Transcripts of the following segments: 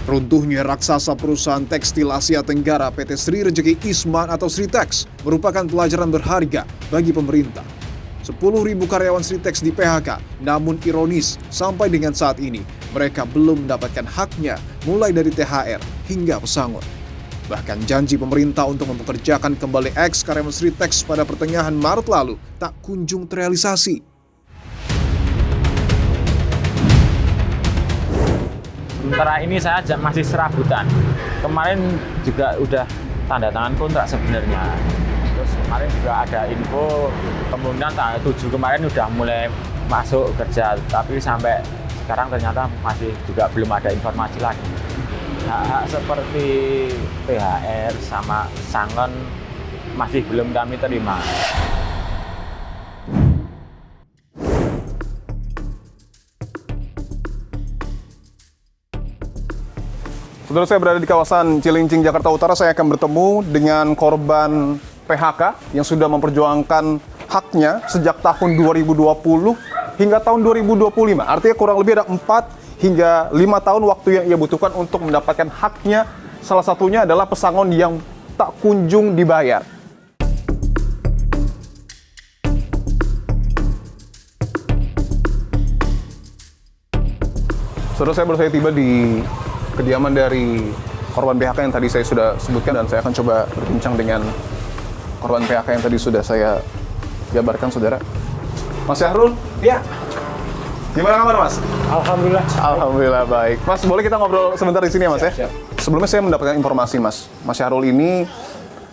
Runtuhnya raksasa perusahaan tekstil Asia Tenggara PT Sri Rejeki Isman atau Sritex merupakan pelajaran berharga bagi pemerintah. 10.000 karyawan Sritex di PHK, namun ironis sampai dengan saat ini mereka belum mendapatkan haknya mulai dari THR hingga pesangon. Bahkan janji pemerintah untuk mempekerjakan kembali ex-karyawan Sritex pada pertengahan Maret lalu tak kunjung terrealisasi. Sementara ini saya masih serabutan. Kemarin juga udah tanda tangan kontrak sebenarnya. Terus kemarin juga ada info kemungkinan tanggal 7 kemarin udah mulai masuk kerja. Tapi sampai sekarang ternyata masih juga belum ada informasi lagi. Hak seperti THR sama pesangon masih belum kami terima. Saudara, saya berada di kawasan Cilincing, Jakarta Utara. Saya akan bertemu dengan korban PHK yang sudah memperjuangkan haknya sejak tahun 2020 hingga tahun 2025. Artinya kurang lebih ada 4 hingga 5 tahun waktu yang ia butuhkan untuk mendapatkan haknya. Salah satunya adalah pesangon yang tak kunjung dibayar. Saudara, saya baru saja tiba di kediaman dari korban PHK yang tadi saya sudah sebutkan, dan saya akan coba berbincang dengan korban PHK yang tadi sudah saya jabarkan, saudara. Mas Syahrul? Ya. Gimana kabar, Mas? Alhamdulillah. Alhamdulillah baik. Mas, boleh kita ngobrol sebentar di sini ya, Mas? Siap. Sebelumnya saya mendapatkan informasi, Mas. Mas Syahrul ini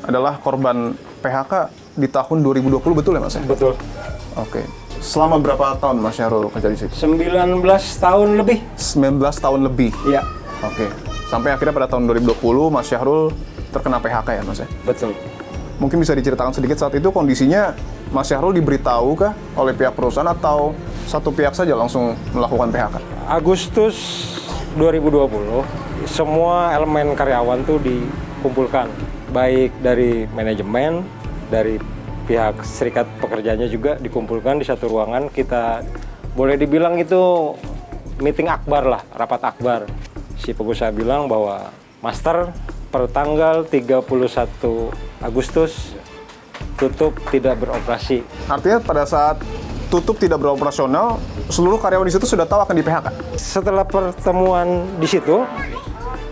adalah korban PHK di tahun 2020, betul ya, Mas? Betul. Oke. Selama berapa tahun Mas Syahrul kerja di situ? 19 tahun lebih. 19 tahun lebih? Iya. Oke. Sampai akhirnya pada tahun 2020 Mas Syahrul terkena PHK ya, Mas ya? Betul. Mungkin bisa diceritakan sedikit saat itu kondisinya Mas Syahrul diberitahu kah oleh pihak perusahaan atau satu pihak saja langsung melakukan PHK? Agustus 2020, semua elemen karyawan tuh dikumpulkan. Baik dari manajemen, dari pihak serikat pekerjanya juga dikumpulkan di satu ruangan. Kita boleh dibilang itu meeting akbar lah, rapat akbar. Si pengusaha bilang bahwa master per tanggal 31 Agustus tutup tidak beroperasi. Artinya pada saat tutup tidak beroperasional, seluruh karyawan di situ sudah tahu akan di PHK? Setelah pertemuan di situ,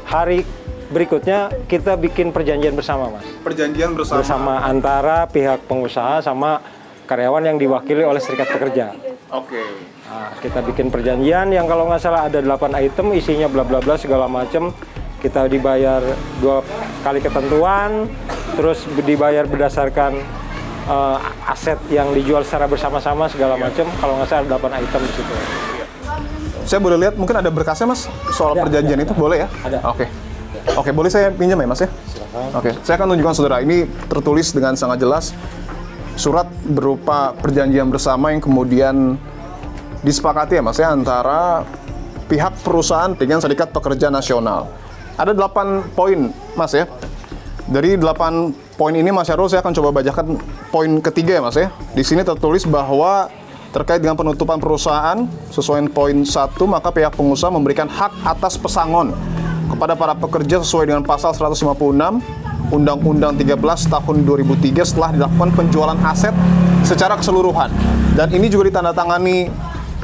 hari berikutnya kita bikin perjanjian bersama, Mas. Perjanjian bersama? Bersama antara pihak pengusaha sama karyawan yang diwakili oleh serikat pekerja. Oke. Nah, kita bikin perjanjian yang kalau nggak salah ada 8 item, isinya bla bla bla segala macam. Kita dibayar 2 kali ketentuan, terus dibayar berdasarkan aset yang dijual secara bersama-sama segala macam. Kalau nggak salah ada 8 item di situ. Saya boleh lihat, mungkin ada berkasnya, Mas, soal perjanjian itu? Boleh ya? Ada. Oke, boleh saya pinjam ya, Mas ya? Silakan. Oke, saya akan tunjukkan saudara. Ini tertulis dengan sangat jelas surat berupa perjanjian bersama yang kemudian disepakati ya, Mas ya, antara pihak perusahaan dengan Serikat Pekerja Nasional. Ada 8 poin, Mas ya. Dari 8 poin ini, Mas Syahrul, saya akan coba bacakan poin ketiga ya, Mas ya. Di sini tertulis bahwa terkait dengan penutupan perusahaan, sesuai poin 1, maka pihak pengusaha memberikan hak atas pesangon kepada para pekerja sesuai dengan pasal 156 Undang-Undang 13 tahun 2003 setelah dilakukan penjualan aset secara keseluruhan. Dan ini juga ditandatangani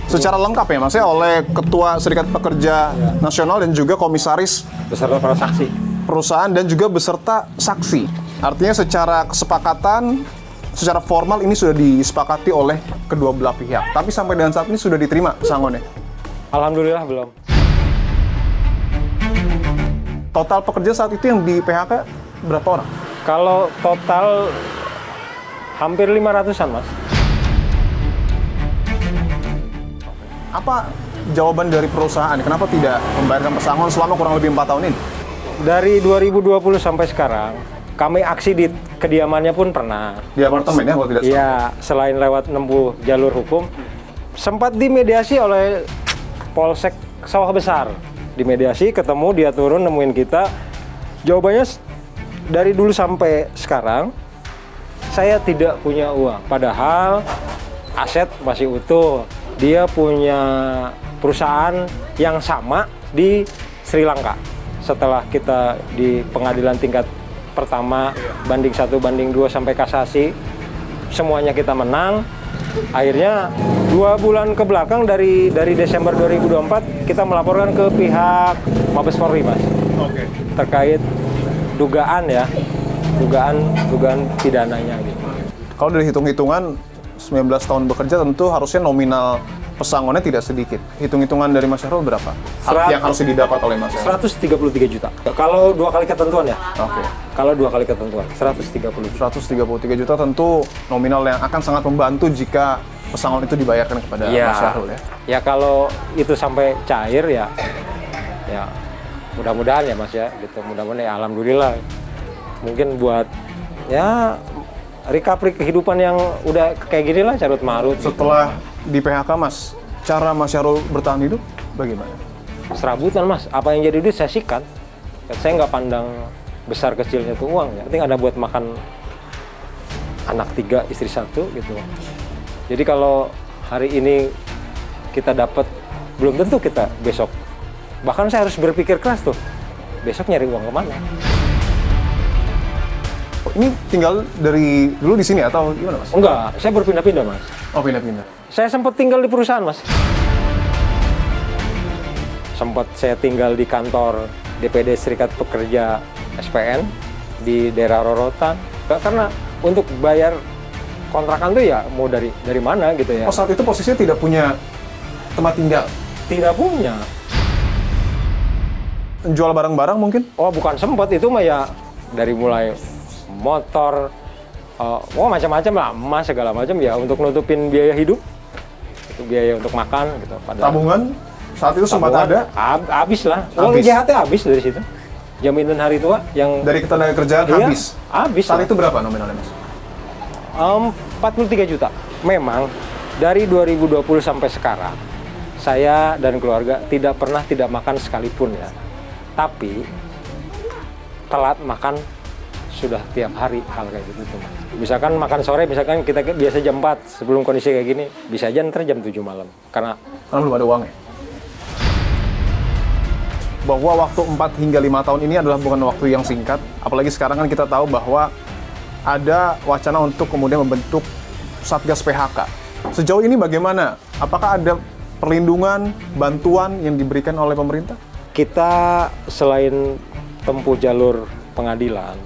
secara lengkap ya, Mas ya, oleh Ketua Serikat Pekerja Nasional dan juga Komisaris Beserta para saksi. perusahaan dan juga beserta saksi. Artinya secara kesepakatan, secara formal ini sudah disepakati oleh kedua belah pihak. Tapi sampai dengan saat ini sudah diterima pesangonnya? Alhamdulillah belum. Total pekerja saat itu yang di PHK berapa orang? Kalau total hampir 500-an, Mas. Apa jawaban dari perusahaan? Kenapa tidak membayarkan pesangon selama kurang lebih 4 tahun ini? Dari 2020 sampai sekarang, kami aksi di kediamannya pun pernah. Di apartemen ya, kalau tidak salah? Iya, selain lewat menempuh jalur hukum, sempat dimediasi oleh Polsek Sawah Besar. Dimediasi, ketemu, dia turun, nemuin kita. Jawabannya dari dulu sampai sekarang, saya tidak punya uang. Padahal aset masih utuh. Dia punya perusahaan yang sama di Sri Lanka. setelah kita di pengadilan tingkat pertama banding 1 banding 2 sampai kasasi, semuanya kita menang. Akhirnya 2 bulan ke belakang dari Desember 2024 kita melaporkan ke pihak Mabes Polri, Mas. Oke. Terkait dugaan pidananya gitu. Kalau dari hitung-hitungan 19 tahun bekerja tentu harusnya nominal pesangonnya tidak sedikit. Hitung-hitungan dari Mas Syahrul berapa? Yang harus didapat oleh Mas Syahrul? 133 juta. Kalau 2 kali ketentuan ya. Oke. Kalau 2 kali ketentuan 133 juta tentu nominal yang akan sangat membantu jika pesangon itu dibayarkan kepada Mas Syahrul ya. Ya kalau itu sampai cair ya mudah-mudahan ya Mas ya gitu. Mudah-mudahan ya alhamdulillah. Mungkin buat ya recovery kehidupan yang udah kayak gini lah carut marut. Setelah di PHK Mas, cara Mas Syahrul bertahan hidup bagaimana? Serabutan Mas, apa yang jadi duit saya sikat. Saya nggak pandang besar kecilnya tuh uang ya. Penting ada buat makan anak 3, istri 1 gitu. Jadi kalau hari ini kita dapat, belum tentu kita besok. Bahkan saya harus berpikir keras tuh, besok nyari uang kemana? Ini tinggal dari dulu di sini atau gimana Mas? Enggak, saya berpindah-pindah Mas. Oh pindah-pindah. Saya sempat tinggal di perusahaan Mas. Sempat saya tinggal di kantor DPD Serikat Pekerja SPN di daerah Rorotan. Karena untuk bayar kontrakan tuh ya mau dari mana gitu ya. Oh saat itu posisinya tidak punya tempat tinggal? Tidak punya. Jual barang-barang mungkin? Oh bukan sempat, itu mah ya dari mulai motor, macam-macam lah, emas segala macam ya untuk nutupin biaya hidup, itu biaya untuk makan gitu. Tabungan saat itu sempat ada? Habis lah, uang JHT habis dari situ. Jaminan hari tua yang dari ketenaga kerjaan iya, habis? Habis. Saat lah. itu berapa nominalnya Mas? 43 juta. Memang dari 2020 sampai sekarang saya dan keluarga tidak pernah tidak makan sekalipun ya. Tapi telat makan sudah tiap hari hal kayak gitu tuh. Misalkan makan sore, misalkan kita biasa jam 4 sebelum kondisi kayak gini, bisa aja ntar jam 7 malam karena belum ada uangnya. Bahwa waktu 4 hingga 5 tahun ini adalah bukan waktu yang singkat, apalagi sekarang kan kita tahu bahwa ada wacana untuk kemudian membentuk Satgas PHK. Sejauh ini bagaimana? Apakah ada perlindungan, bantuan yang diberikan oleh pemerintah? Kita selain tempuh jalur pengadilan,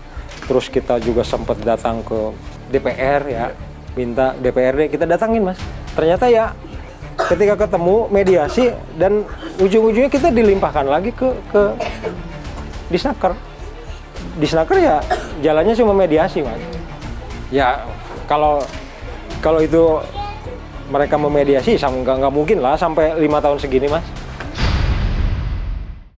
terus kita juga sempat datang ke DPR ya, minta DPRD kita datangin Mas. Ternyata ya ketika ketemu mediasi dan ujung-ujungnya kita dilimpahkan lagi ke Disnaker. Disnaker ya jalannya cuma mediasi Mas. Ya kalau itu mereka memediasi nggak mungkin lah sampai 5 tahun segini Mas.